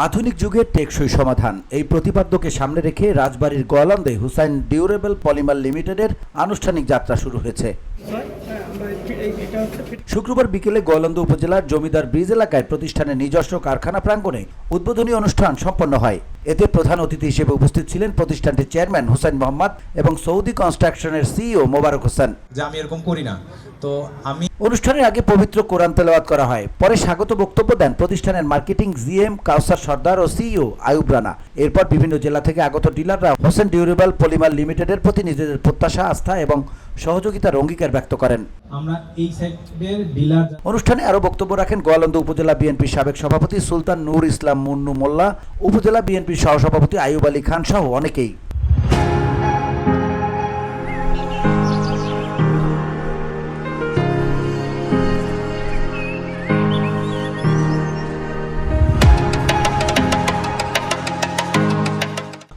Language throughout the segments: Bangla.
আধুনিক যুগের টেকসই সমাধান এই প্রতিপাদ্যকে সামনে রেখে রাজবাড়ীর গোয়ালন্দে হুসাইন ডিউরেবল পলিমার লিমিটেডের আনুষ্ঠানিক যাত্রা শুরু হয়েছে। শুক্রবার বিকেলে গোয়ালন্দ উপজেলার জমিদার ব্রিজ এলাকায় প্রতিষ্ঠানের নিজস্ব কারখানা প্রাঙ্গণে উদ্বোধনী অনুষ্ঠান সম্পন্ন হয়। এতে প্রধান অতিথি হিসেবে উপস্থিত ছিলেন প্রতিষ্ঠানটির চেয়ারম্যান হুসাইন মোহাম্মদ এবং সৌদি কনস্ট্রাকশনের সিইও মোবারক হোসেন। আমি এরকম করি না, তো আমি অনুষ্ঠানের আগে পবিত্র কোরআন তেলাওয়াত করা হয়। পরে স্বাগত বক্তব্য দেন প্রতিষ্ঠানের মার্কেটিং জিএম কাউসার সর্দার ও সিইও আয়ুব রানা। এরপর বিভিন্ন জেলা থেকে আগত ডিলাররা হোসেন ডিউরেবল পলিমার লিমিটেডের প্রতি নিজেদের প্রত্যাশা, আস্থা এবং সহযোগিতার অঙ্গীকার ব্যক্ত করেন। আমরা এই সেক্টরের ডিলার। অনুষ্ঠানে আরো বক্তব্য রাখেন গোয়ালন্দ উপজেলা বিএনপির সাবেক সভাপতি সুলতান নূর ইসলাম মুন্নু মোল্লা, উপজেলা বিএনপির সহসভাপতি আয়ুব আলী খান সহ অনেকেই।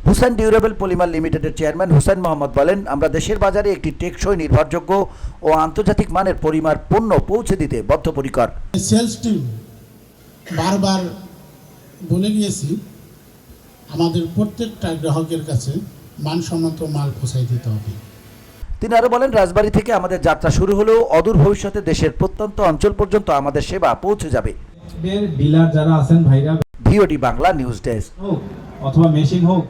হুসাইন ডিউরেবল পলিমার লিমিটেডের চেয়ারম্যান হুসাইন মোহাম্মদ বলেন, আমরা দেশের বাজারে একটি টেকসই, নির্ভরযোগ্য ও আন্তর্জাতিক মানের পরিমার পণ্য পৌঁছে দিতে বদ্ধপরিকর। সেলস টিম বারবার বলে গিয়েছি আমাদের প্রত্যেকটা গ্রাহকের কাছে মানসম্মত মাল পৌঁছাই দিতে হবে। তিনি আরো বলেন, রাজবাড়ী থেকে আমাদের যাত্রা শুরু হলেও অদূর ভবিষ্যতে দেশের প্রত্যন্ত অঞ্চল পর্যন্ত আমাদের সেবা পৌঁছে যাবে। ডিলার যারা আছেন ভাইরা, ভিওডি বাংলা নিউজ ডেস্ক অথবা মেশিন হোক